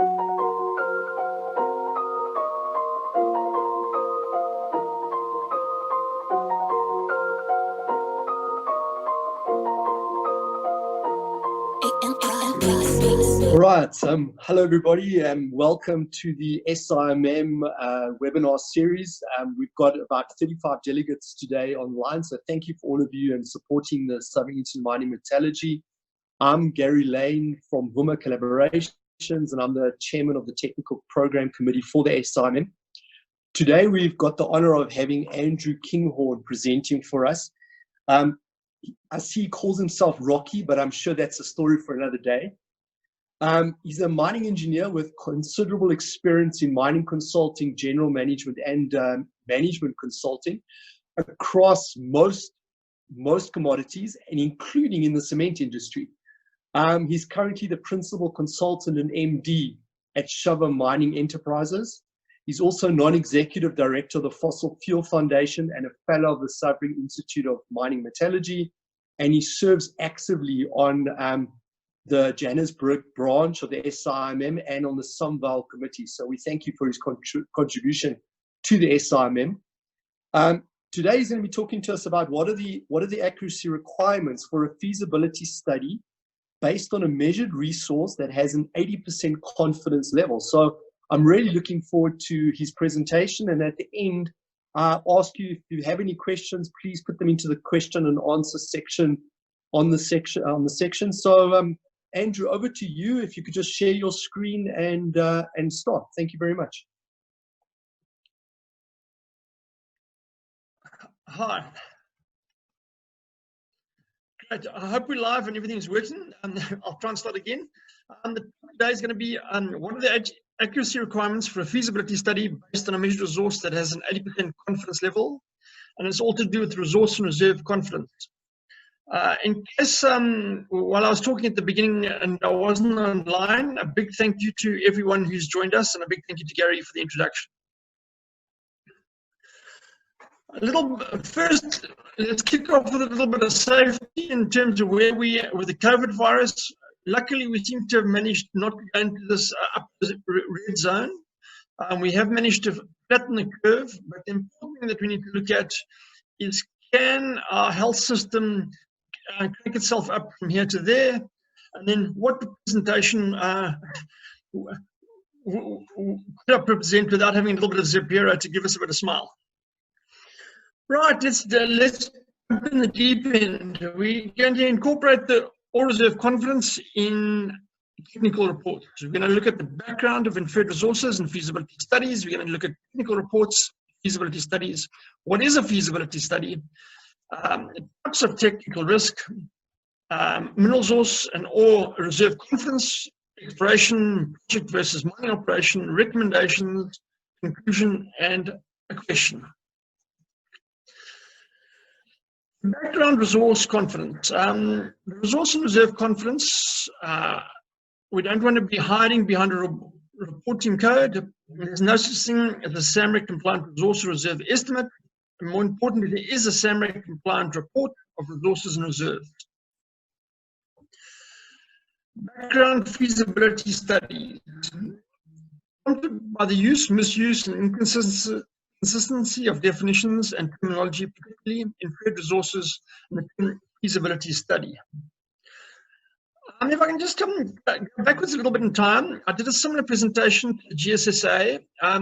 All right, hello everybody, and welcome to the SIMM webinar series. We've got about 35 delegates today online, so thank you for all of you and supporting the Southern Eastern Mining Metallurgy. I'm Gary Lane from Vuma Collaborations, and I'm the chairman of the Technical Program Committee for the SIMM. Today we've got the honor of having Andrew Kinghorn presenting for us. I see he calls himself Rocky, but I'm sure that's a story for another day. He's a mining engineer with considerable experience in mining consulting, general management, and management consulting across most commodities, and including in the cement industry. He's currently the principal consultant and MD at Shava Mining Enterprises. He's also non-executive director of the Fossil Fuel Foundation and a fellow of the Southern Institute of Mining Metallurgy, and he serves actively on the Johannesburg branch of the SIMM and on the Sunval committee. So we thank you for his contribution to the SIMM. Today he's going to be talking to us about what are the accuracy requirements for a feasibility study based on a measured resource that has an 80% confidence level. So I'm really looking forward to his presentation, and at the end, ask you if you have any questions, please put them into the question and answer section on the section. So Andrew, over to you. If you could just share your screen and start. Thank you very much. Hi. Great. I hope we're live and everything's working. I'll try and start again. Today is going to be what are the accuracy requirements for a feasibility study based on a measured resource that has an 80% confidence level, and it's all to do with resource and reserve confidence. In case, while I was talking at the beginning and I wasn't online, a big thank you to everyone who's joined us, and a big thank you to Gary for the introduction. First, let's kick off with a little bit of safety in terms of where we are with the COVID virus. Luckily, we seem to have managed not to go into this red zone. We have managed to flatten the curve, but the important thing that we need to look at is, can our health system crank itself up from here to there? And then what presentation could I present without having a little bit of Zepiro to give us a bit of smile? Right, let's jump in the deep end. We're going to incorporate the ore reserve confidence in technical reports. We're going to look at the background of inferred resources and feasibility studies. We're going to look at technical reports, feasibility studies. What is a feasibility study? Types of technical risk, mineral resource and ore reserve confidence, exploration, project versus mining operation, recommendations, conclusion, and a question. Background resource confidence. The resource and reserve confidence, we don't want to be hiding behind a reporting code. There's no such thing as a SAMREC compliant resource reserve estimate. And more importantly, there is a SAMREC compliant report of resources and reserves. Background feasibility studies. Prompted by the use, misuse, and inconsistency of definitions and terminology, particularly inferred resources in the feasibility study. If I can just go backwards a little bit in time, I did a similar presentation to the GSSA.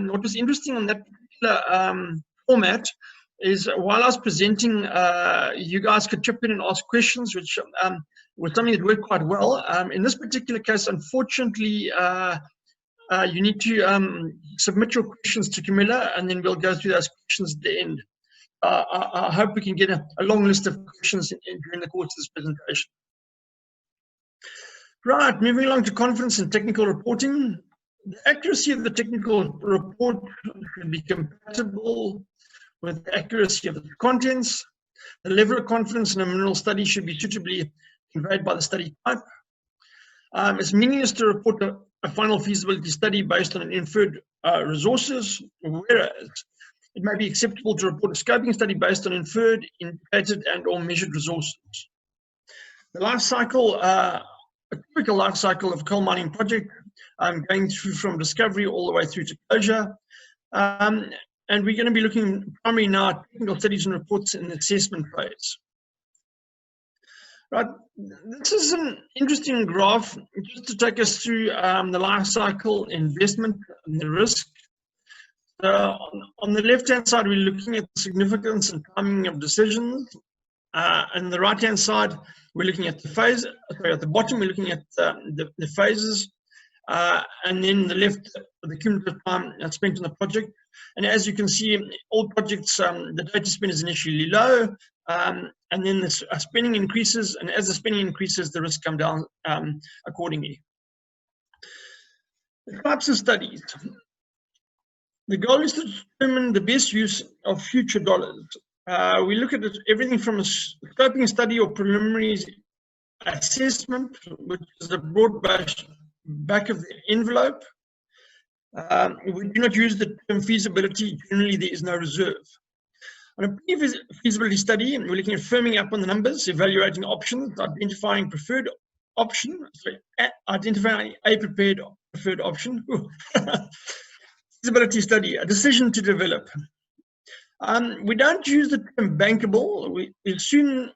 What was interesting on that particular format is, while I was presenting, you guys could chip in and ask questions, which was something that worked quite well. In this particular case, unfortunately, you need to submit your questions to Camilla, and then we'll go through those questions at the end. I hope we can get a long list of questions during the course of this presentation. Right, moving along to confidence in technical reporting. The accuracy of the technical report should be compatible with the accuracy of the contents. The level of confidence in a mineral study should be suitably conveyed by the study type. It's meaningless to report a final feasibility study based on an inferred resources, whereas it may be acceptable to report a scoping study based on inferred, indicated, and/or measured resources. The life cycle, a typical life cycle of a coal mining project going through from discovery all the way through to closure. And we're going to be looking primarily now at technical studies and reports in the assessment phase. Right, this is an interesting graph just to take us through the life cycle, investment, and the risk. On the left-hand side, we're looking at the significance and timing of decisions. And the right-hand side, we're looking at the phase. Sorry, at the bottom, we're looking at the phases. And then the left, the cumulative time spent on the project. And as you can see, all projects, the data spend is initially low, and then the spending increases, and as the spending increases, the risk comes down accordingly. The types of studies. The goal is to determine the best use of future dollars. We look at everything from a scoping study or preliminary assessment, which is a broad back of the envelope. We do not use the term feasibility. Generally, there is no reserve. On a pre-feasibility study, we're looking at firming up on the numbers, evaluating options, identifying preferred option, identifying a preferred option. Feasibility study, a decision to develop. We don't use the term bankable. We assume,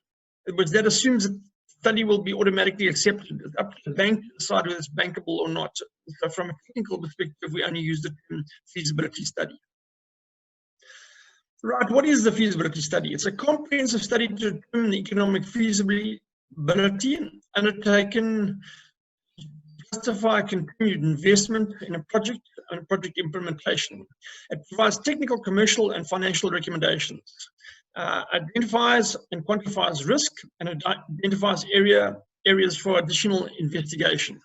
that assumes that study will be automatically accepted. It's up to the bank to decide whether it's bankable or not. So from a technical perspective, we only use the term feasibility study. Right, what is the feasibility study? It's a comprehensive study to determine the economic feasibility undertaken to justify continued investment in a project and project implementation. It provides technical, commercial, and financial recommendations. Identifies and quantifies risk and identifies areas for additional investigation.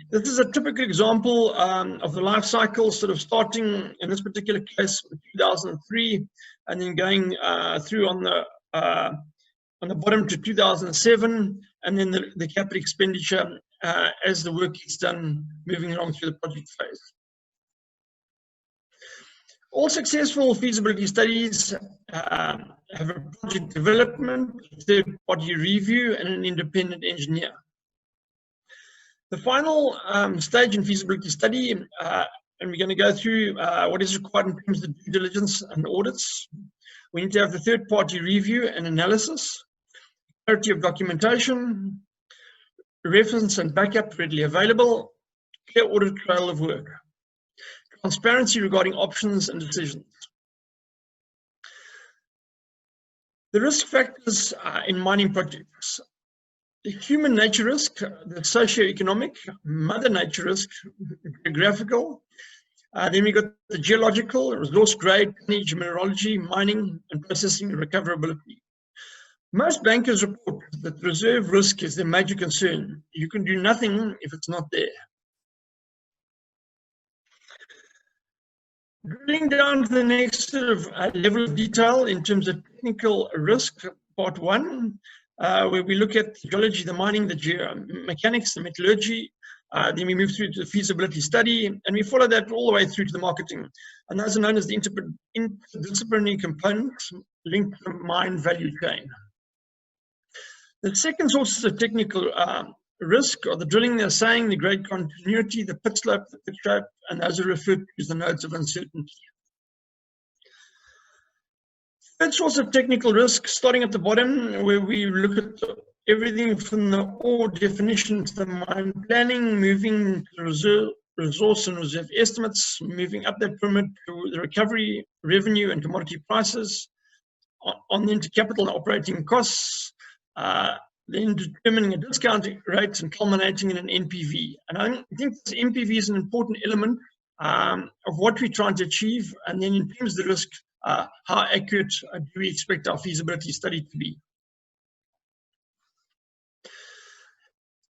This is a typical example of the life cycle, sort of starting in this particular case 2003, and then going through on the bottom to 2007, and then the capital expenditure as the work is done, moving along through the project phase. All successful feasibility studies have a project development, third-party review, and an independent engineer. The final stage in feasibility study, and we're going to go through what is required in terms of due diligence and audits. We need to have the third-party review and analysis, clarity of documentation, reference and backup readily available, clear audit trail of work, transparency regarding options and decisions. The risk factors in mining projects. The human nature risk, the socio-economic, mother nature risk, geographical. Then we got the geological, resource grade, tonnage, mineralogy, mining, and processing recoverability. Most bankers report that reserve risk is their major concern. You can do nothing if it's not there. Drilling down to the next sort of level of detail in terms of technical risk, part one, where we look at the geology, the mining, the geomechanics, the metallurgy. Then we move through to the feasibility study, and we follow that all the way through to the marketing. And those are known as the interdisciplinary components linked to the mine value chain. The second sources of technical risk are the drilling, the assaying, the grade continuity, the pit slope, the pit shape, and those are referred to as the nodes of uncertainty. Third source of technical risk, starting at the bottom, where we look at everything from the ore definition to the mine planning, moving to resource and reserve estimates, moving up that pyramid to the recovery, revenue, and commodity prices, on into capital and operating costs, then determining a discount rate and culminating in an NPV. And I think this NPV is an important element of what we're trying to achieve. And then in terms of the risk, how accurate do we expect our feasibility study to be?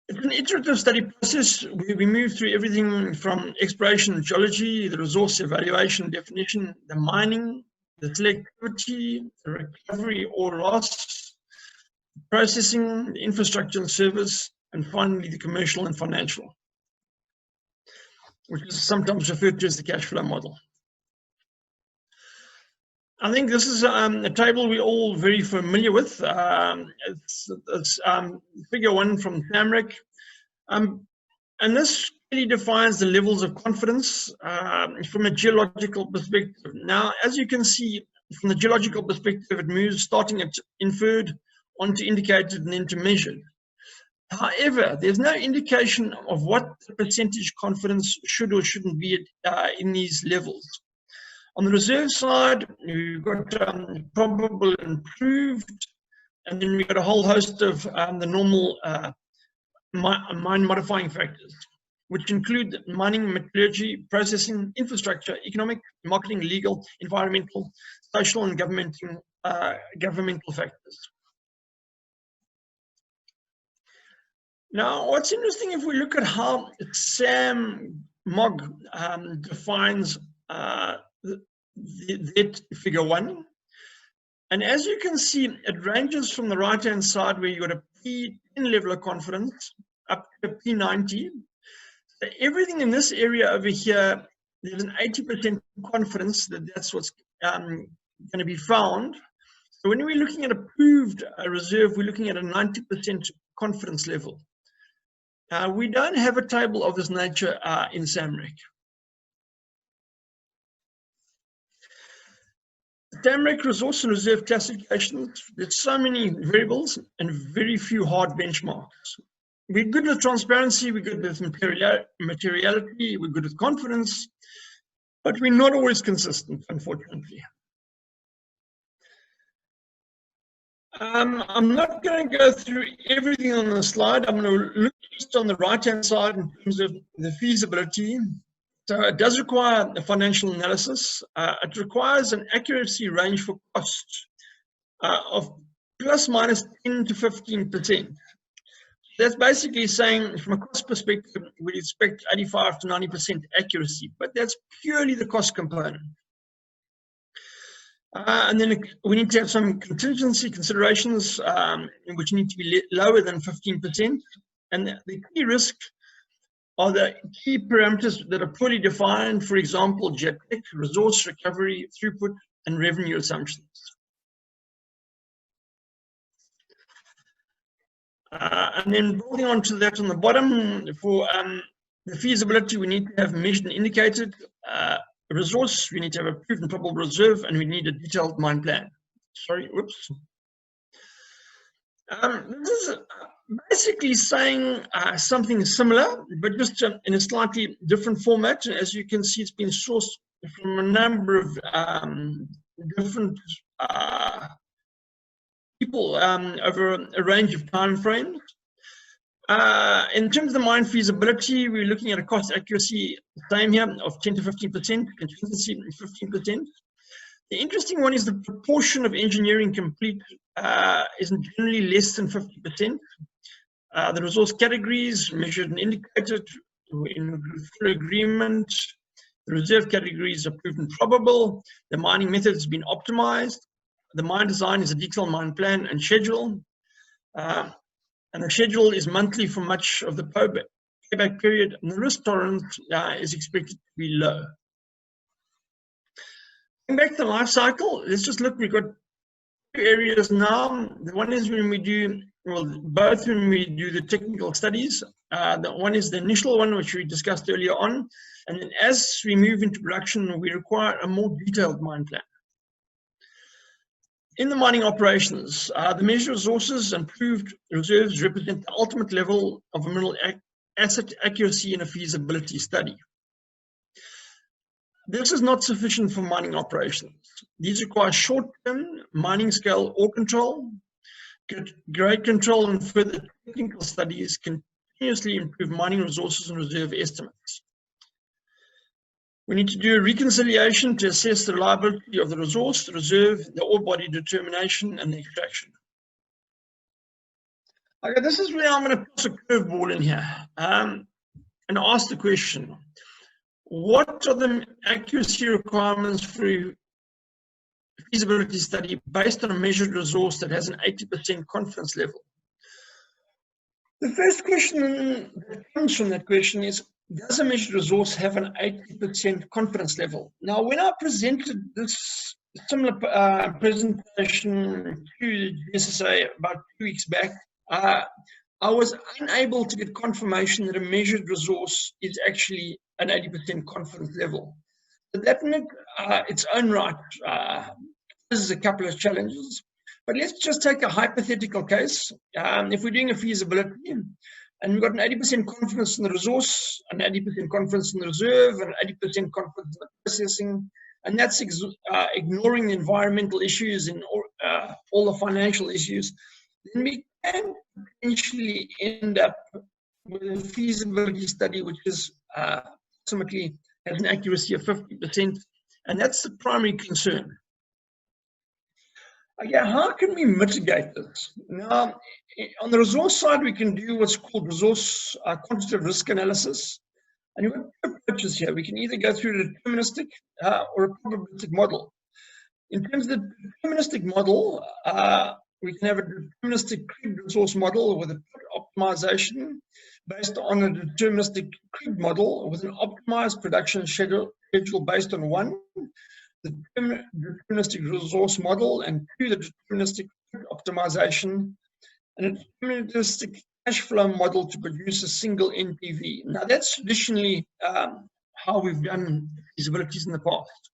It's an iterative study process where we move through everything from exploration and geology, the resource evaluation, definition, the mining, the selectivity, the recovery or loss, processing, the infrastructure and service, and finally the commercial and financial, which is sometimes referred to as the cash flow model. I think this is a table we're all very familiar with. It's figure one from Tamrick. And this really defines the levels of confidence from a geological perspective. Now, as you can see, from the geological perspective, it moves starting at inferred, onto indicated, and then to measured. However, there's no indication of what the percentage confidence should or shouldn't be in these levels. On the reserve side, we've got probable and proved, and then we've got a whole host of the normal mine modifying factors, which include mining, metallurgy, processing, infrastructure, economic, marketing, legal, environmental, social, and governmental factors. Now, what's interesting, if we look at how Sam Mogg defines that figure 1, and as you can see, it ranges from the right-hand side where you've got a P10 level of confidence up to a P90. So everything in this area over here, there's an 80% confidence that that's what's going to be found. So when we're looking at a proved reserve, we're looking at a 90% confidence level. We don't have a table of this nature in SAMREC. SAMREC resource and reserve classifications, there's so many variables and very few hard benchmarks. We're good with transparency, we're good with materiality, we're good with confidence, but we're not always consistent, unfortunately. I'm not going to go through everything on the slide. I'm going to look just on the right-hand side in terms of the feasibility. So it does require a financial analysis. It requires an accuracy range for costs of plus minus 10 to 15%. That's basically saying, from a cost perspective, we expect 85 to 90% accuracy, but that's purely the cost component. And then we need to have some contingency considerations, which need to be lower than 15%. And the key risk are the key parameters that are poorly defined, for example, geotech, resource recovery, throughput, and revenue assumptions. And then building on to that on the bottom, for the feasibility, we need to have measured and indicated resource, we need to have a proved and probable reserve, and we need a detailed mine plan. Sorry, whoops. This is basically saying something similar, but just in a slightly different format. As you can see, it's been sourced from a number of different people over a range of time frames. In terms of the mine feasibility, we're looking at a cost accuracy, same here, of 10 to 15%, contingency 15%. The interesting one is the proportion of engineering complete is generally less than 50%. The resource categories measured and indicated in full agreement. The reserve categories are proven probable. The mining method has been optimized. The mine design is a detailed mine plan and schedule. And the schedule is monthly for much of the payback period, and the risk tolerance is expected to be low. Going back to the life cycle, let's just look. We've got two areas now. The one is when we do, well, both when we do the technical studies. The one is the initial one, which we discussed earlier on. And then as we move into production, we require a more detailed mine plan. In the mining operations, the measured resources and proved reserves represent the ultimate level of mineral asset accuracy in a feasibility study. This is not sufficient for mining operations. These require short-term mining scale ore control, grade control, and further technical studies continuously improve mining resources and reserve estimates. We need to do a reconciliation to assess the reliability of the resource, the reserve, the ore body determination, and the extraction. Okay, this is where I'm going to toss a curveball in here and ask the question, what are the accuracy requirements for a feasibility study based on a measured resource that has an 80% confidence level? The first question that comes from that question is, does a measured resource have an 80% confidence level? Now, when I presented this similar presentation to the SSA about 2 weeks back, I I was unable to get confirmation that a measured resource is actually an 80% confidence level. But that in its own right poses a couple of challenges. But let's just take a hypothetical case. If we're doing a feasibility and we've got an 80% confidence in the resource, an 80% confidence in the reserve, and 80% confidence in the processing, and that's ignoring the environmental issues and all the financial issues, then we can potentially end up with a feasibility study which is ultimately has an accuracy of 50%, and that's the primary concern. Okay, how can we mitigate this? Now, on the resource side, we can do what's called resource quantitative risk analysis. And we've got two approaches here. We can either go through a deterministic or a probabilistic model. In terms of the deterministic model, we can have a deterministic Kriged resource model with a optimization based on a deterministic Kriged model with an optimized production schedule based on one, the deterministic resource model, and two, the deterministic optimization, and a deterministic cash flow model to produce a single NPV. Now, that's traditionally how we've done feasibilities in the past.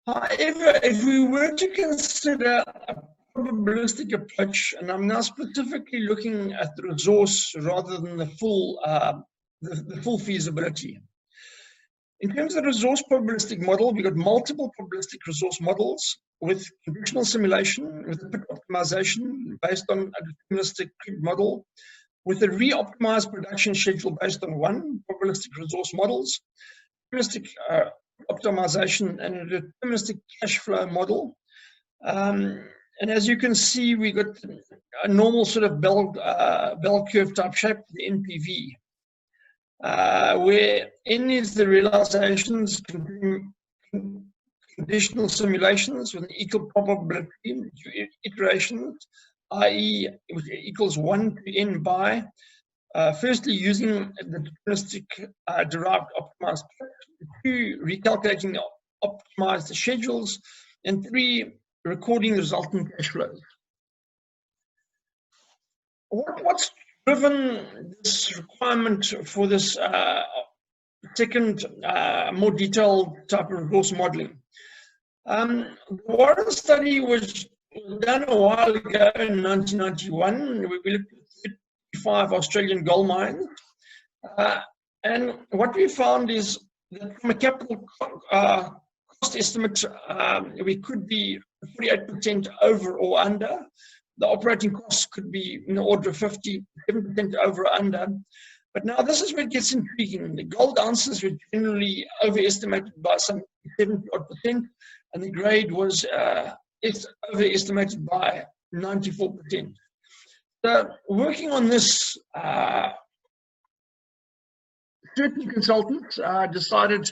However, if we were to consider a probabilistic approach, and I'm now specifically looking at the resource rather than the full feasibility. In terms of the resource probabilistic model, we've got multiple probabilistic resource models with conditional simulation, with a pit optimization based on a deterministic model, with a re-optimized production schedule based on one probabilistic resource models, deterministic optimization, and a deterministic cash flow model. And as you can see, we got a normal sort of bell curve type shape, the NPV. Where N is the realizations, conditional simulations with an equal probability iterations, i.e. which equals 1 to N by, firstly using the deterministic derived optimized, 2 recalculating the optimized schedules, and 3 recording the resultant cash flows. What's driven this requirement for this second, more detailed type of resource modeling? The Warren study was done a while ago in 1991. We looked at 35 Australian gold mines. And what we found is that from a capital cost estimate, we could be 48% over or under. The operating costs could be in the order of 57% over or under. But now this is where it gets intriguing. The gold ounces were generally overestimated by some 70%, and the grade was overestimated by 94%. So working on this, certain consultants decided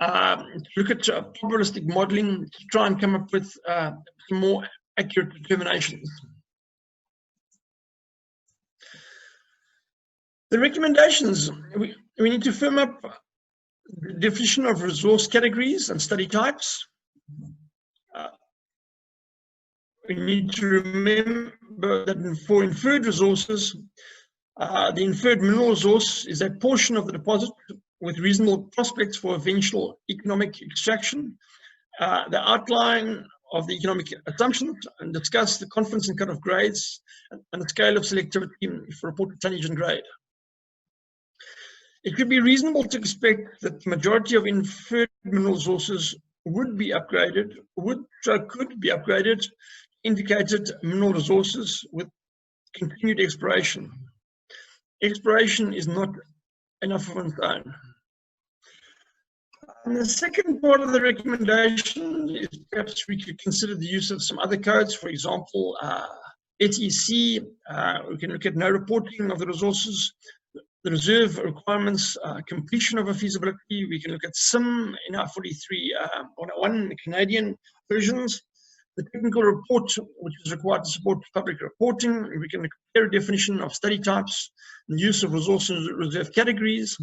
to look at probabilistic modeling to try and come up with some more accurate determinations. The recommendations, we need to firm up the definition of resource categories and study types. We need to remember that for inferred resources, the inferred mineral resource is a portion of the deposit with reasonable prospects for eventual economic extraction. The outline of the economic assumptions and discuss the confidence and cut-off grades and the scale of selectivity for reported tonnage and grade. It could be reasonable to expect that the majority of inferred mineral resources would be upgraded, could be upgraded, indicated mineral resources with continued exploration. Exploration is not enough on its own. And the second part of the recommendation is perhaps we could consider the use of some other codes, for example, ETC. We can look at no reporting of the resources, the reserve requirements, completion of a feasibility. We can look at SIM in our 43.1 Canadian versions. The technical report, which is required to support public reporting. We can look at a definition of study types and use of resource and reserve categories.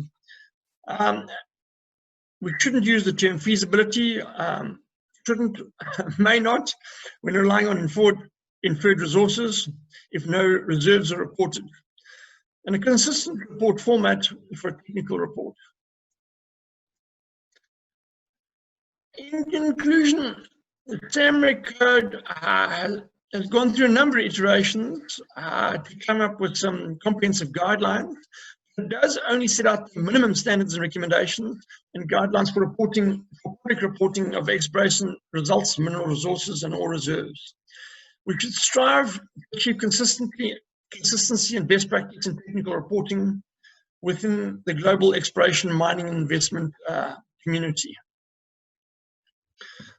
We shouldn't use the term feasibility, may not, when relying on inferred resources if no reserves are reported, and a consistent report format for a technical report. In conclusion, the TAMREC code has gone through a number of iterations to come up with some comprehensive guidelines. It does only set out the minimum standards and recommendations and guidelines for reporting, for public reporting of exploration results, mineral resources, and ore reserves. We should strive to achieve consistency and best practice in technical reporting within the global exploration, mining, and investment community.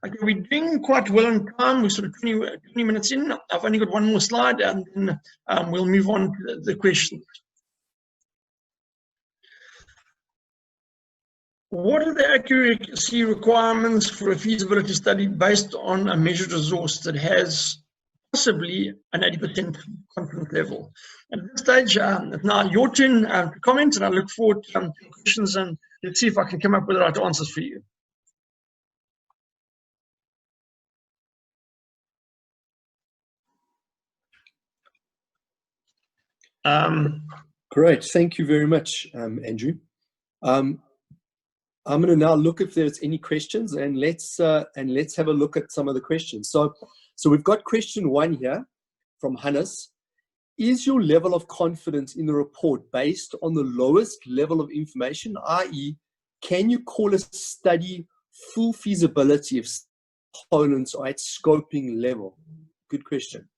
Okay, we're doing quite well in time. We're sort of 20 minutes in. I've only got one more slide, and then we'll move on to the questions. What are the accuracy requirements for a feasibility study based on a measured resource that has possibly an 80% confidence level? At this stage, it's now your turn to comment, and I look forward to questions, and let's see if I can come up with the right answers for you. Great, thank you very much, Andrew. I'm going to now look if there's any questions, and let's have a look at some of the questions. So we've got question 1 here from Hannes. Is your level of confidence in the report based on the lowest level of information, i.e., can you call a study full feasibility if components are at scoping level? Good question.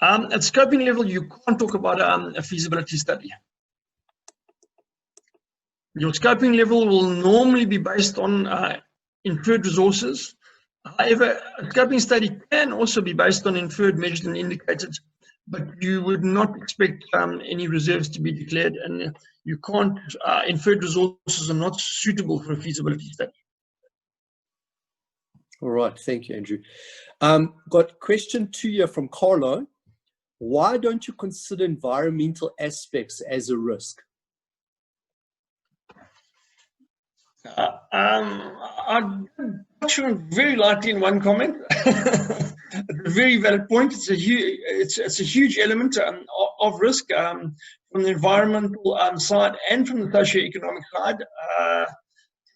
At scoping level, you can't talk about a feasibility study. Your scoping level will normally be based on inferred resources. However, a scoping study can also be based on inferred, measured, and indicated, but you would not expect any reserves to be declared, and you can't, inferred resources are not suitable for a feasibility study. All right, thank you, Andrew. Got question 2 here from Carlo. Why don't you consider environmental aspects as a risk? I touched on very lightly in one comment. It's a very valid point. It's a huge element of risk from the environmental side and from the socio-economic side.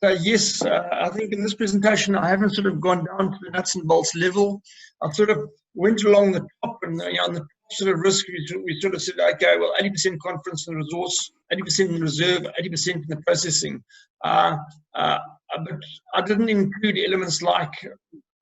So yes, I think in this presentation I haven't sort of gone down to the nuts and bolts level. I sort of went along the top, and on the sort of risk, we sort of said, okay, well, 80% confidence in the resource, 80% in the reserve, 80% in the processing. But I didn't include elements like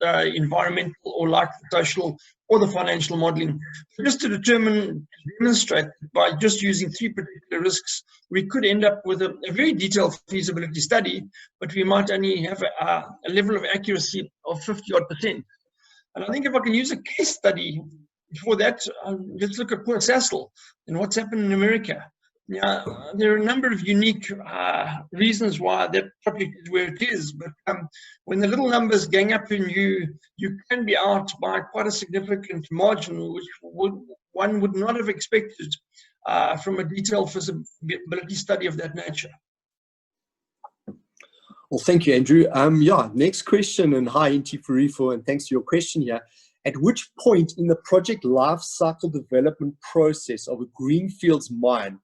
environmental or like the social or the financial modeling. So just to demonstrate by just using 3 particular risks, we could end up with a very detailed feasibility study, but we might only have a level of accuracy of 50-odd%. And I think if I can use a case study for that, let's look at Port Sassel and what's happened in America. Now, there are a number of unique reasons why that project is where it is, but when the little numbers gang up in you can be out by quite a significant margin, which one would not have expected from a detailed feasibility study of that nature. Well, thank you, Andrew. Yeah, next question, and hi, Inti Furifo, and thanks for your question here. At which point in the project life cycle development process of a greenfields mine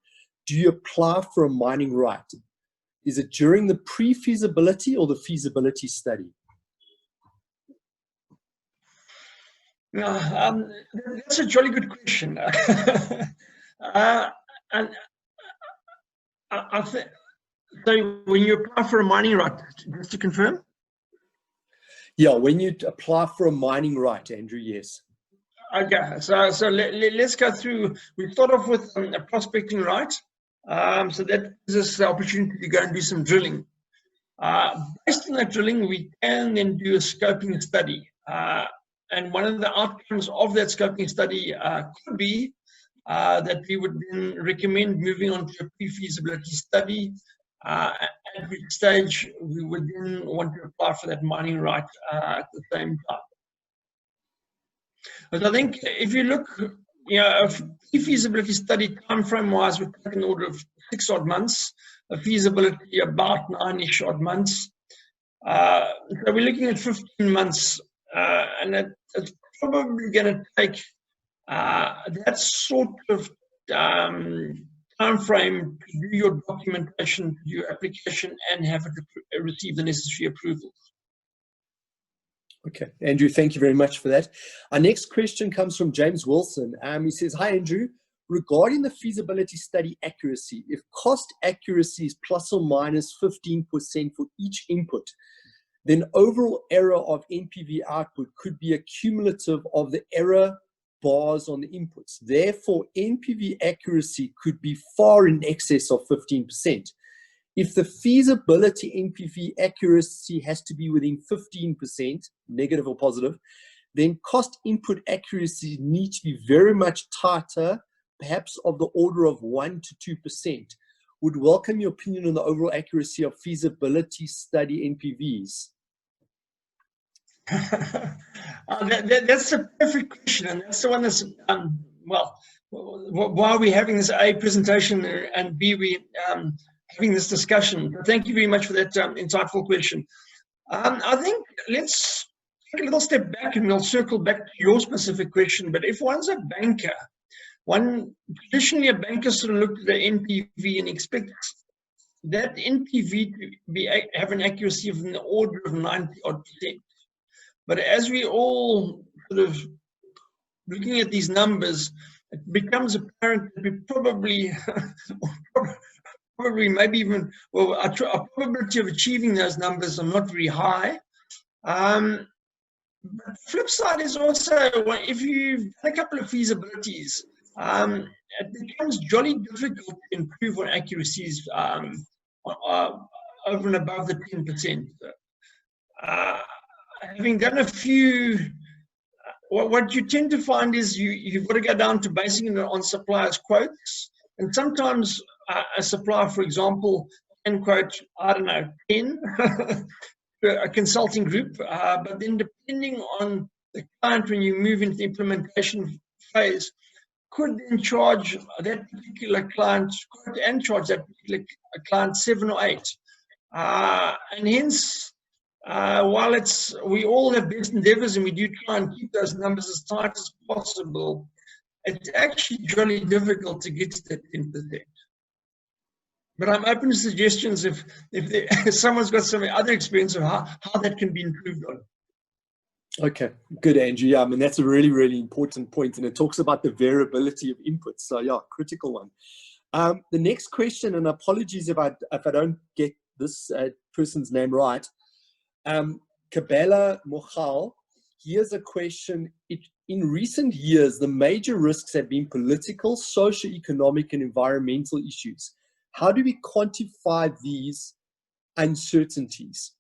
do you apply for a mining right? Is it during the pre-feasibility or the feasibility study? That's a jolly good question. And I think, so when you apply for a mining right, just to confirm? Yeah, when you apply for a mining right, Andrew, yes. Okay, so let's go through. We start off with a prospecting right. So that gives us the opportunity to go and do some drilling. Based on that drilling, we can then do a scoping study. And one of the outcomes of that scoping study could be that we would then recommend moving on to a pre-feasibility study, at which stage we would then want to apply for that mining right at the same time. But I think if you look, a feasibility study time frame wise would take an order of 6-odd months, a feasibility about 9-ish odd months. So we're looking at 15 months it's probably going to take that sort of time frame to do your documentation, to do your application, and have it receive the necessary approvals. Okay, Andrew, thank you very much for that. Our next question comes from James Wilson. He says, hi, Andrew. Regarding the feasibility study accuracy, if cost accuracy is plus or minus 15% for each input, then overall error of NPV output could be a cumulative of the error bars on the inputs. Therefore, NPV accuracy could be far in excess of 15%. If the feasibility NPV accuracy has to be within 15%, negative or positive, then cost input accuracy needs to be very much tighter, perhaps of the order of 1 to 2%. Would welcome your opinion on the overall accuracy of feasibility study NPVs. That's a perfect question, and that's the one that's well, why are we having this A presentation and B we having this discussion? Thank you very much for that insightful question. I think let's take a little step back and we'll circle back to your specific question. But if one's a banker, traditionally a banker sort of looked at the NPV and expects that NPV to have an accuracy of in the order of 90-odd%. But as we all sort of looking at these numbers, it becomes apparent that we probably, maybe even, well, our probability of achieving those numbers are not very high. But the flip side is also, if you've done a couple of feasibilities, it becomes jolly difficult to improve on accuracies over and above the 10%. Having done a few, what you tend to find is you've got to go down to basing it on suppliers' quotes. And sometimes a supplier, for example, can quote, I don't know, 10, a consulting group. But then depending on the client, when you move into the implementation phase, could then charge that particular client, quote and charge that particular client 7 or 8. And hence, while we all have best endeavors and we do try and keep those numbers as tight as possible, it's actually really difficult to get to that 10%. But I'm open to suggestions if someone's got some other experience of how that can be improved on. Okay, good, Andrew. Yeah, I mean, that's a really, really important point, and it talks about the variability of inputs. So yeah, critical one. The next question, and apologies if I don't get this person's name right, Kabela Mochal, here's a question. In recent years, the major risks have been political, socio-economic, and environmental issues. How do we quantify these uncertainties?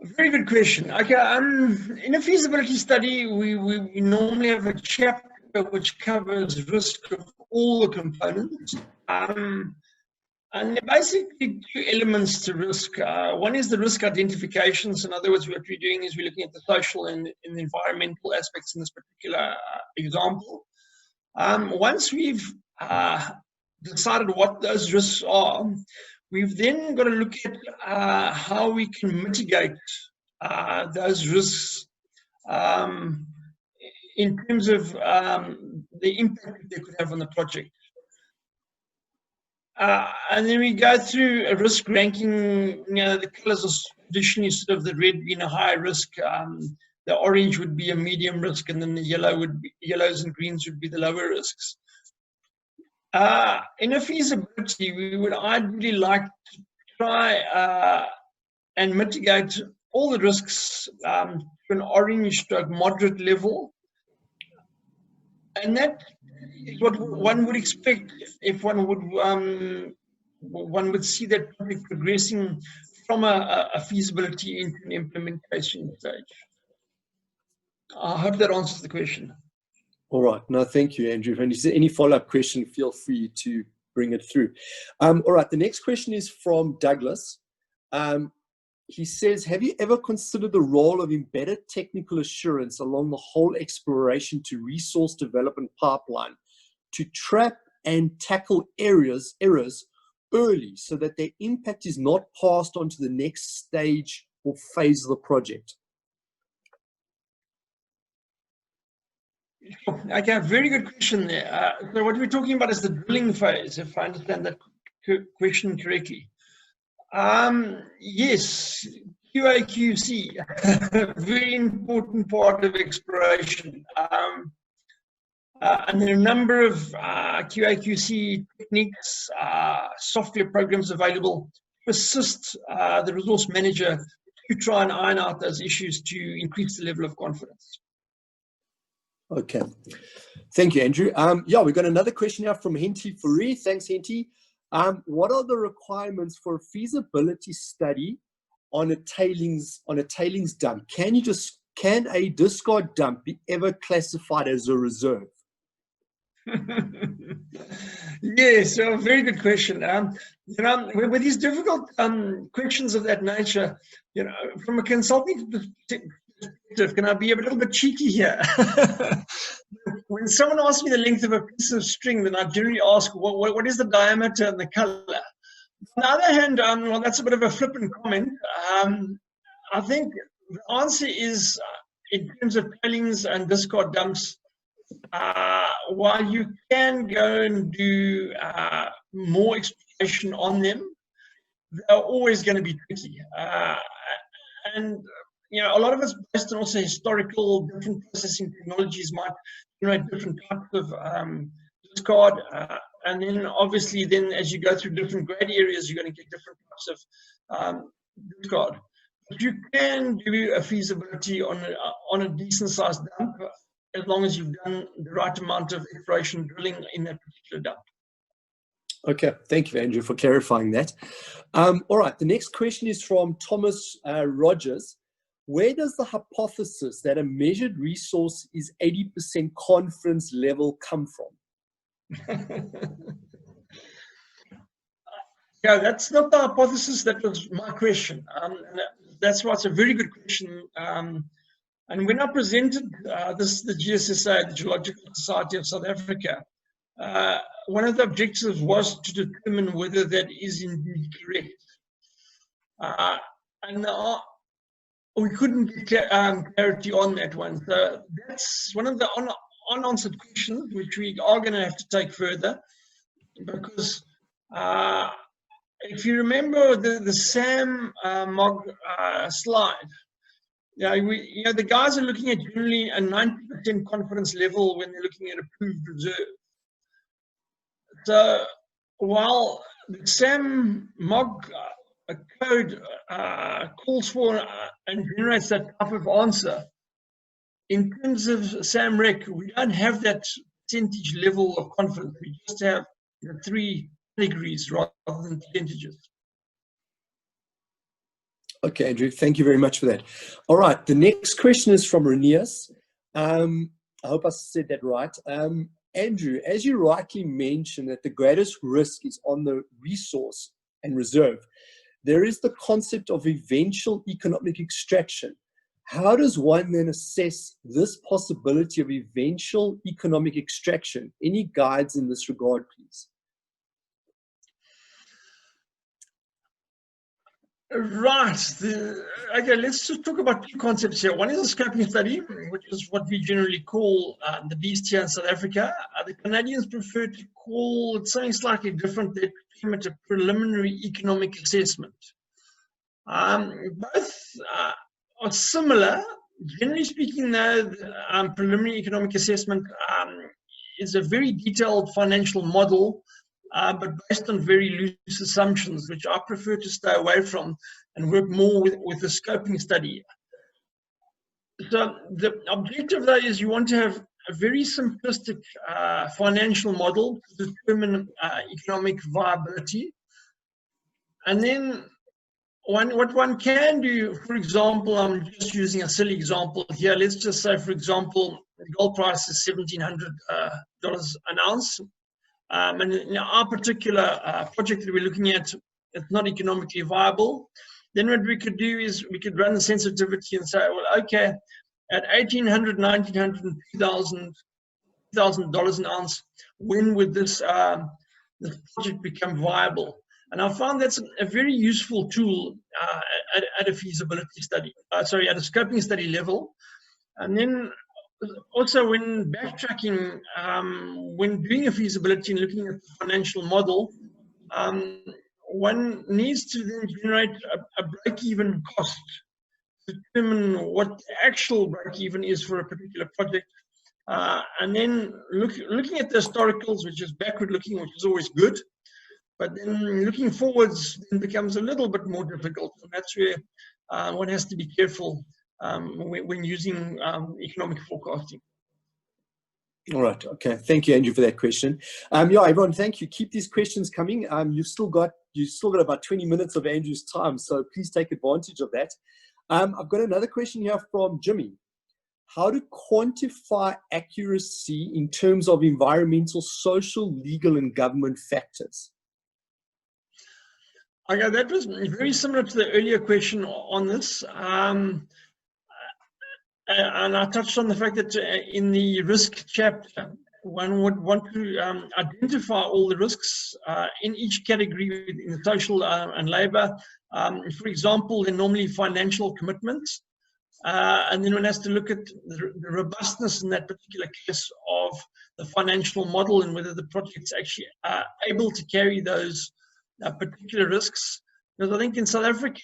Very good question. Okay, in a feasibility study, we normally have a chapter which covers risk of all the components. And there are basically two elements to risk. One is the risk identification. So in other words, what we're doing is we're looking at the social and the environmental aspects in this particular example. Once we've decided what those risks are, we've then got to look at how we can mitigate those risks in terms of the impact they could have on the project. And then we go through a risk ranking. The colors are traditionally sort of the red being a high risk, the orange would be a medium risk, and then the yellows and greens would be the lower risks. In a feasibility, we would ideally like to try and mitigate all the risks to an orange to a moderate level. And that is what one would expect if one would see that project progressing from a feasibility into an implementation stage. I hope that answers the question. All right. No, thank you, Andrew. And if there's any follow-up question, feel free to bring it through. All right. The next question is from Douglas. He says, have you ever considered the role of embedded technical assurance along the whole exploration to resource development pipeline to trap and tackle errors early so that their impact is not passed on to the next stage or phase of the project? Okay, very good question there. So what we're talking about is the drilling phase, if I understand that question correctly. Yes, QA/QC, very important part of exploration. And there are a number of QA/QC techniques, software programs available to assist the resource manager to try and iron out those issues to increase the level of confidence. Okay. Thank you, Andrew. Yeah, we've got another question here from Henty Fourie. Thanks, Henty. What are the requirements for a feasibility study on a tailings dump? Can a discard dump be ever classified as a reserve? Yes, so very good question. With these difficult questions of that nature, from a consulting perspective, can I be a little bit cheeky here? When someone asks me the length of a piece of string, then I generally ask, what is the diameter and the color? On the other hand, well, that's a bit of a flippant comment. I think the answer is, in terms of tailings and discard dumps, while you can go and do more exploration on them, they're always going to be tricky. And a lot of us, based on also historical different processing technologies, might generate different types of discard. And then obviously, as you go through different grade areas, you're going to get different types of discard. But you can do a feasibility on a decent sized dump, as long as you've done the right amount of exploration drilling in that particular dump. Okay, thank you, Andrew, for clarifying that. All right, the next question is from Thomas Rogers. Where does the hypothesis that a measured resource is 80% confidence level come from? Yeah, that's not the hypothesis. That was my question. That's why it's a very good question. And when I presented the GSSA, the Geological Society of South Africa, one of the objectives was to determine whether that is indeed correct. And we couldn't get clarity on that one. So that's one of the unanswered questions, which we are going to have to take further, because if you remember the SAM MOG slide, the guys are looking at generally a 90% confidence level when they're looking at approved reserve. So while the SAM MOG code calls for and generates that type of answer, in terms of SAMREC, we don't have that percentage level of confidence. We just have 3 categories rather than percentages. Okay, Andrew, thank you very much for that. All right, the next question is from Renius. I hope I said that right. Andrew, as you rightly mentioned that the greatest risk is on the resource and reserve, there is the concept of eventual economic extraction. How does one then assess this possibility of eventual economic extraction? Any guides in this regard, please? Right. Okay, let's just talk about 2 concepts here. One is a scoping study, which is what we generally call the beast here in South Africa. The Canadians prefer to call it something slightly different. They term it a preliminary economic assessment. Both are similar. Generally speaking, though, the preliminary economic assessment is a very detailed financial model, but based on very loose assumptions, which I prefer to stay away from and work more with the scoping study. So the objective, though, is you want to have a very simplistic financial model to determine economic viability. And then what one can do, for example, I'm just using a silly example here. Let's just say, for example, the gold price is $1,700 an ounce. And in our particular project that we're looking at, it's not economically viable. Then what we could do is we could run the sensitivity and say, well, okay, at $1,800, $1,900, and $2,000 an ounce, when would this project become viable? And I found that's a very useful tool at a feasibility study, at a scoping study level. And then also when backtracking, when doing a feasibility and looking at the financial model, one needs to then generate a break-even cost to determine what the actual break-even is for a particular project. And then looking at the historicals, which is backward-looking, which is always good. But then looking forwards then becomes a little bit more difficult. And that's where one has to be careful when using economic forecasting. All right. Okay. Thank you, Andrew, for that question. Yeah, everyone, thank you. Keep these questions coming. You've still got about 20 minutes of Andrew's time, so please take advantage of that. I've got another question here from Jimmy. How to quantify accuracy in terms of environmental, social, legal, and government factors? Okay, that was very similar to the earlier question on this. And I touched on the fact that in the risk chapter, one would want to identify all the risks in each category in the social and labor. For example, they're normally financial commitments. And then one has to look at the robustness in that particular case of the financial model and whether the project's actually able to carry those particular risks. Because I think in South Africa,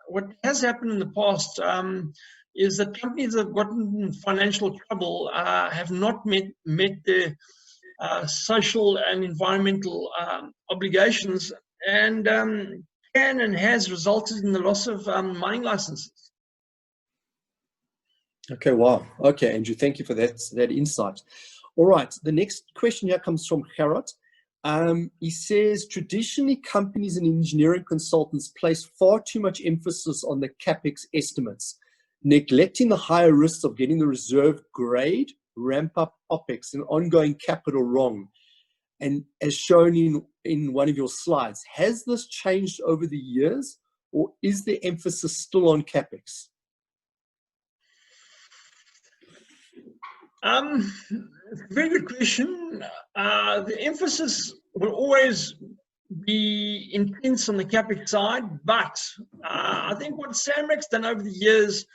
what has happened in the past is that companies that have gotten in financial trouble have not met their social and environmental obligations, and can and has resulted in the loss of mining licenses. Okay, wow. Okay, Andrew, thank you for that insight. All right, the next question here comes from Gerard. He says, traditionally, companies and engineering consultants place far too much emphasis on the CapEx estimates, neglecting the higher risks of getting the reserve grade, ramp up OpEx, and ongoing capital wrong. And as shown in one of your slides, has this changed over the years, or is the emphasis still on CapEx? Very good question. The emphasis will always be intense on the CapEx side, but I think what SAMREC's done over the years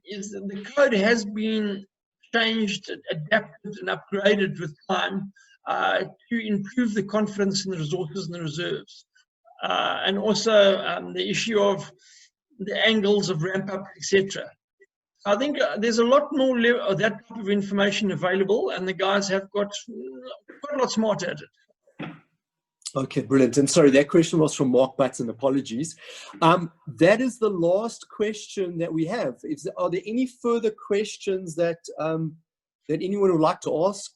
is that the code has been changed, adapted, and upgraded with time to improve the confidence in the resources and the reserves. And also the issue of the angles of ramp up, etc. I think there's a lot more of that type of information available, and the guys have got quite a lot smarter at it. Okay, brilliant. And sorry, that question was from Mark Button. Apologies. That is the last question that we have. Are there any further questions that that anyone would like to ask?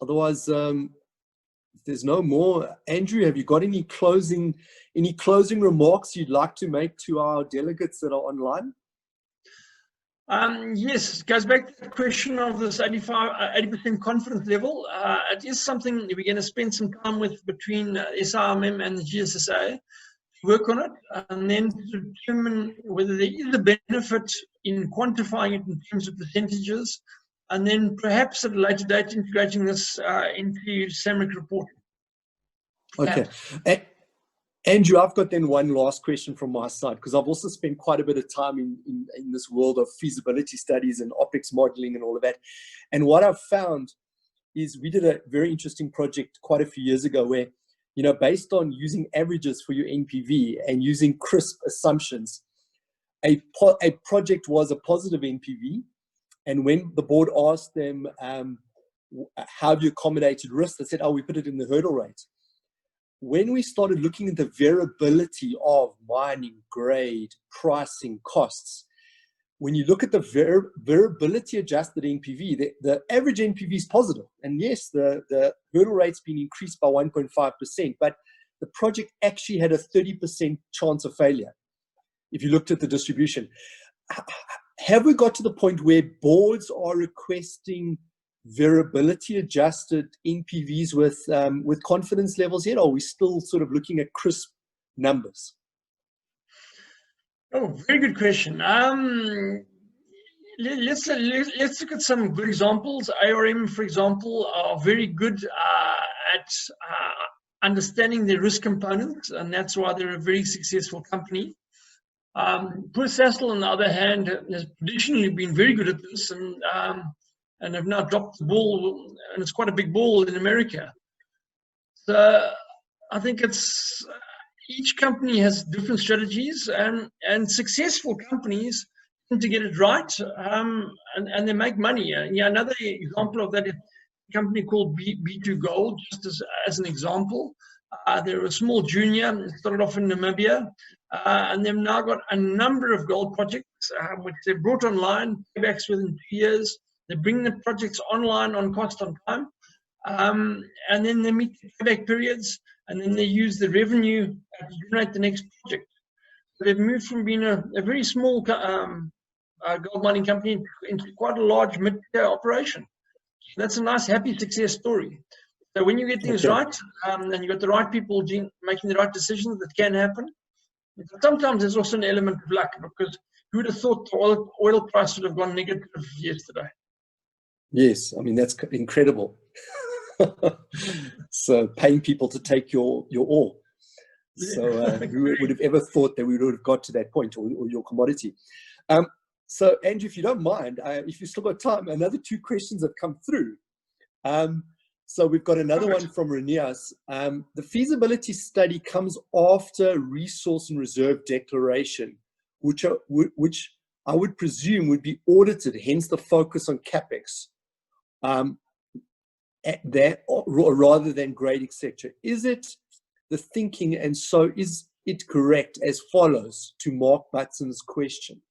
Otherwise, if there's no more, Andrew, have you got any closing remarks you'd like to make to our delegates that are online? Yes, it goes back to the question of this 80% confidence level. It is something we're going to spend some time with between SIMM and the GSSA to work on it, and then to determine whether there is a benefit in quantifying it in terms of percentages, and then perhaps at a later date integrating this into SAMREC reporting. Okay. Andrew, I've got then one last question from my side, because I've also spent quite a bit of time in this world of feasibility studies and OpEx modeling and all of that. And what I've found is we did a very interesting project quite a few years ago where, you know, based on using averages for your NPV and using crisp assumptions, a project was a positive NPV. And when the board asked them, how have you accommodated risk, they said, oh, we put it in the hurdle rate. When we started looking at the variability of mining, grade, pricing, costs, when you look at the variability adjusted NPV, the average NPV is positive. And yes, the hurdle rate's been increased by 1.5%, but the project actually had a 30% chance of failure if you looked at the distribution. Have we got to the point where boards are requesting variability adjusted NPVs with confidence levels yet, or are we still sort of looking at crisp numbers? Oh, very good question. Let's look at some good examples. ARM, for example, are very good at understanding their risk components, and that's why they're a very successful company. Poor Sasol, on the other hand, has traditionally been very good at this, and have now dropped the ball, and it's quite a big ball in America. So I think it's each company has different strategies, and successful companies tend to get it right, and they make money. Yeah, another example of that is a company called B2 Gold, just as an example. They're a small junior, started off in Namibia, and they've now got a number of gold projects, which they've brought online, paybacks within 2 years. They bring the projects online on cost, on time, and then they meet the payback periods, and then they use the revenue to generate the next project. So they've moved from being a very small gold mining company into quite a large mid-tier operation. That's a nice, happy success story. So when you get things right, and you've got the right people making the right decisions, that can happen. But sometimes there's also an element of luck, because who would have thought the oil price would have gone negative yesterday? Yes, I mean, that's incredible. So paying people to take your ore. So who would have ever thought that we would have got to that point, or your commodity? So Andrew, if you don't mind, if you've still got time, another 2 questions have come through. So we've got another one from Renias. The feasibility study comes after resource and reserve declaration, which I would presume would be audited, hence the focus on CapEx, rather than grade, etc. Is it the thinking, and so is it correct as follows, to Mark Butson's question?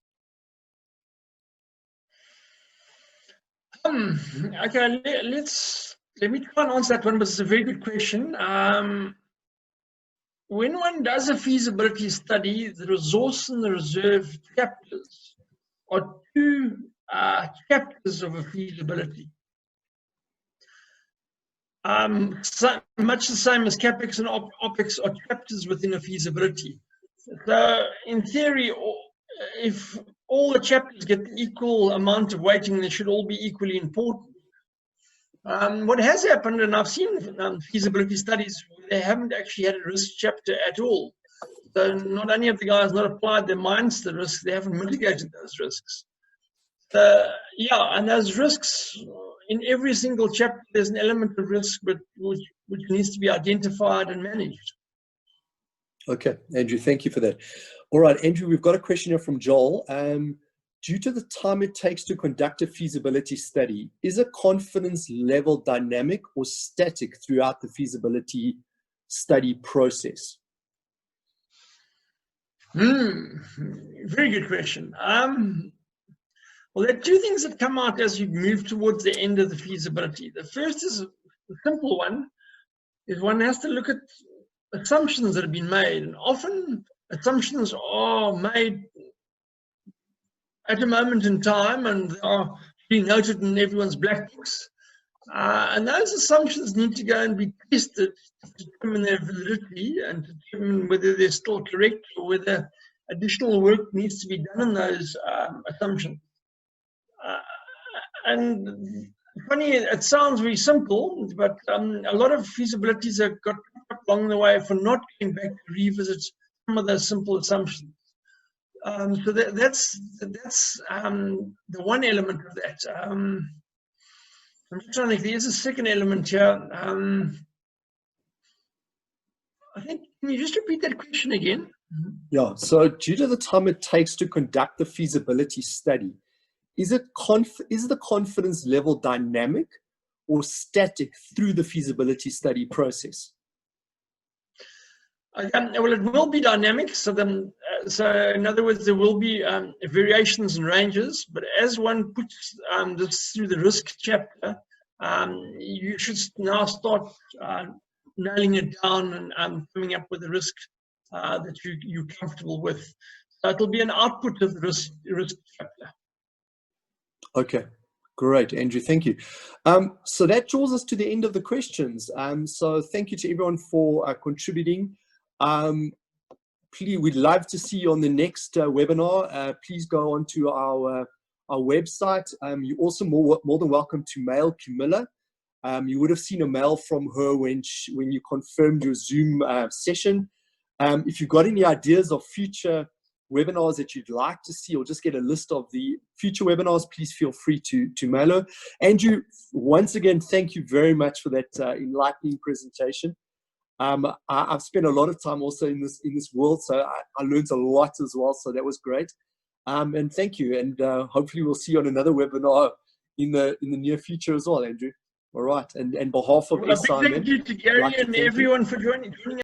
Okay, let me try and answer that one, but it's a very good question. When one does a feasibility study, the resource and the reserve chapters are 2 chapters of a feasibility. So much the same as CapEx and OpEx are chapters within a feasibility. So in theory, if all the chapters get the equal amount of weighting, they should all be equally important. What has happened, and I've seen feasibility studies, they haven't actually had a risk chapter at all. So not only have the guys not applied their minds to the risk, they haven't mitigated those risks. Yeah, and those risks, in every single chapter, there's an element of risk, but which needs to be identified and managed. Okay, Andrew, thank you for that. All right, Andrew, we've got a question here from Joel. Due to the time it takes to conduct a feasibility study, is a confidence level dynamic or static throughout the feasibility study process? Very good question. Well, there are 2 things that come out as you move towards the end of the feasibility. The first is a simple one, is one has to look at assumptions that have been made. And often assumptions are made at a moment in time, and they are being noted in everyone's black books. And those assumptions need to go and be tested to determine their validity and to determine whether they're still correct, or whether additional work needs to be done on those assumptions. And funny, it sounds very simple, but a lot of feasibilities have got along the way for not going back to revisit some of those simple assumptions. So that's the one element of that. I'm just trying to think, there's a second element here. I think, can you just repeat that question again? Yeah, so due to the time it takes to conduct the feasibility study, is the confidence level dynamic or static through the feasibility study process? Well, it will be dynamic. So in other words, there will be variations and ranges. But as one puts this through the risk chapter, you should now start nailing it down and coming up with a risk that you're comfortable with. So it'll be an output of the risk chapter. Okay, great, Andrew, thank you. So that draws us to the end of the questions. So thank you to everyone for contributing. Please, we'd love to see you on the next webinar. Please go onto our website. You're also more than welcome to mail Camilla You would have seen a mail from her when you confirmed your Zoom session. If you've got any ideas of future webinars that you'd like to see, or just get a list of the future webinars, please feel free to mail her. Andrew, once again, thank you very much for that enlightening presentation. I've spent a lot of time also in this world, so I learned a lot as well. So that was great, and thank you. And hopefully we'll see you on another webinar in the near future as well, Andrew. All right, and on behalf of SIMM, thank you to Gary and everyone for joining us.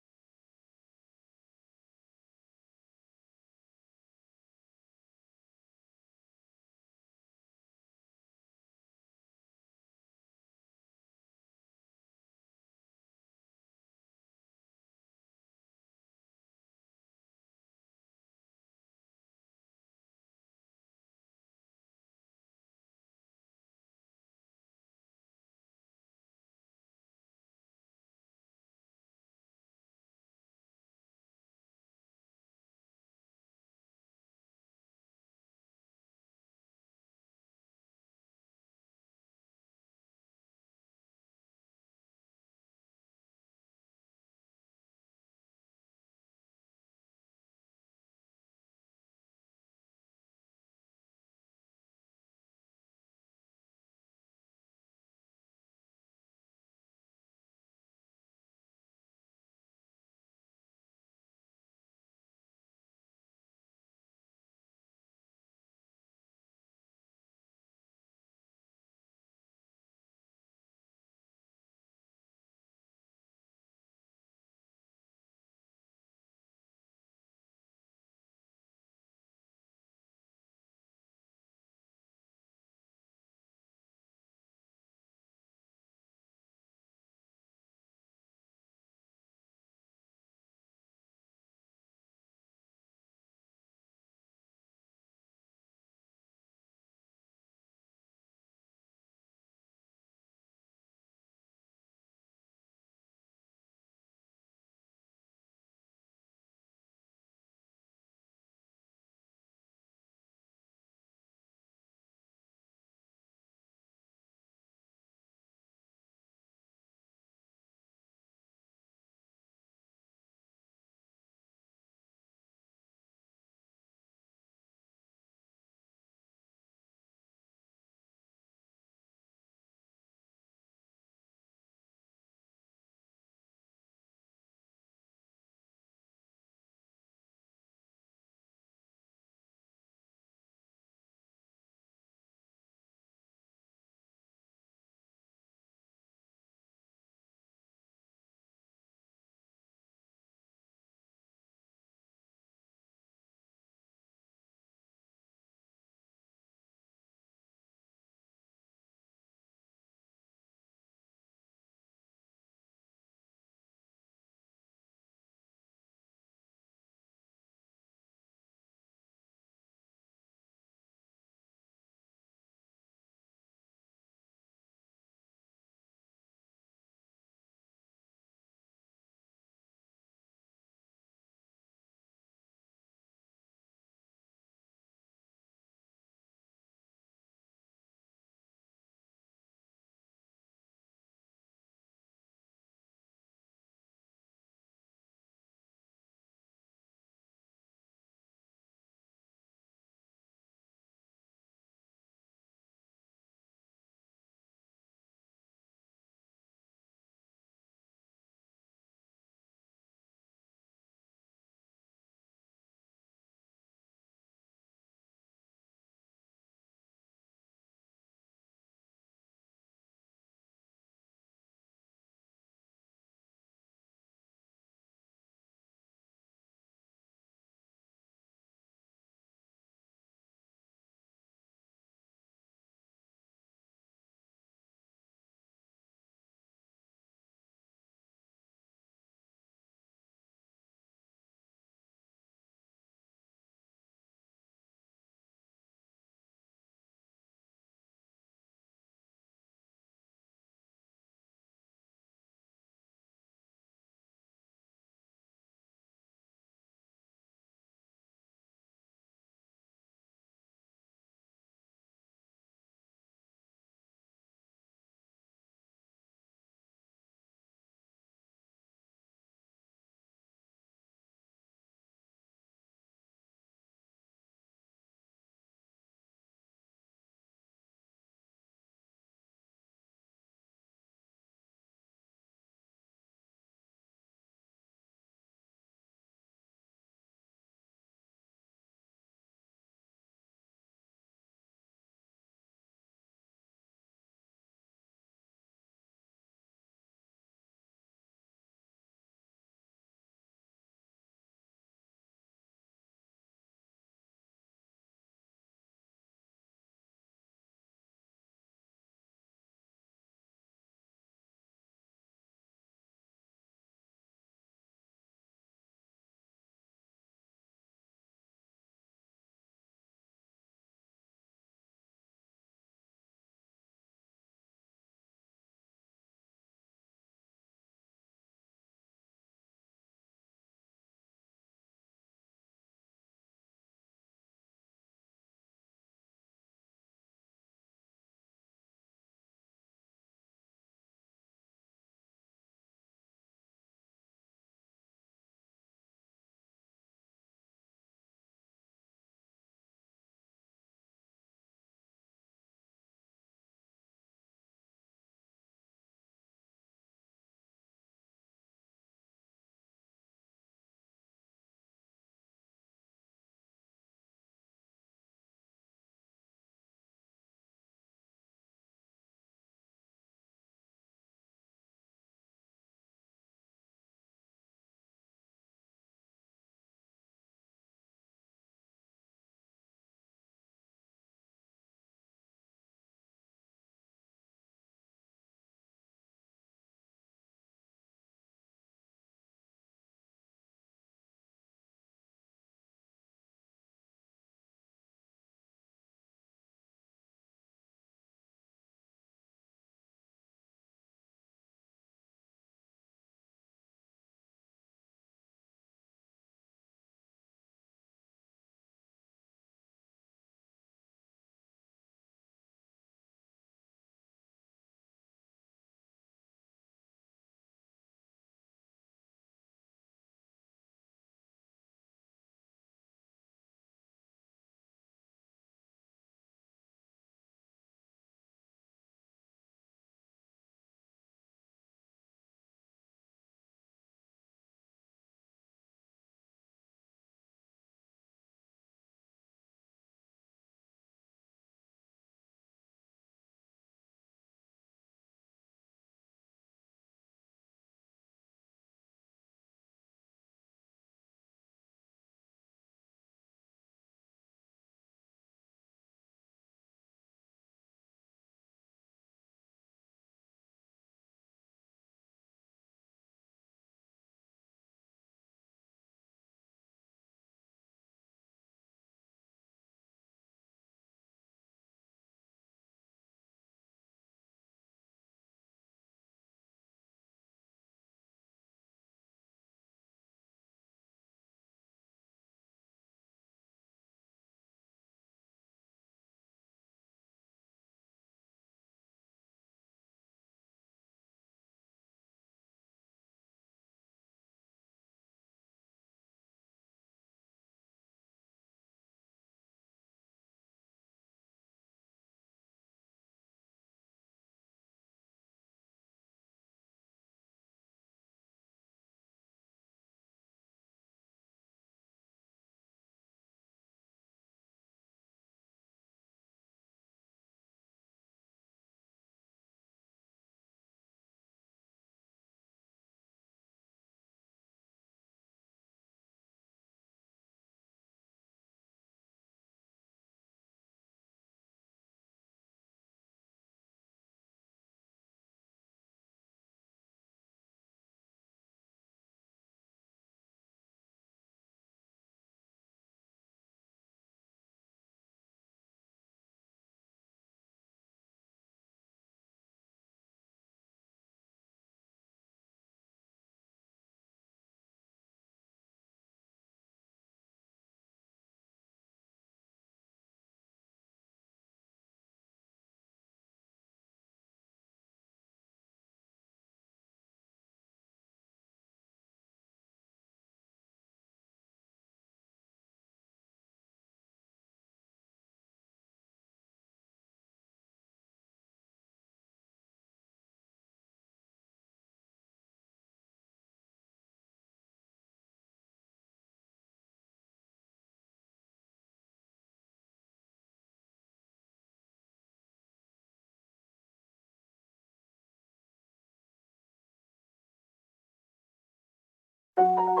you.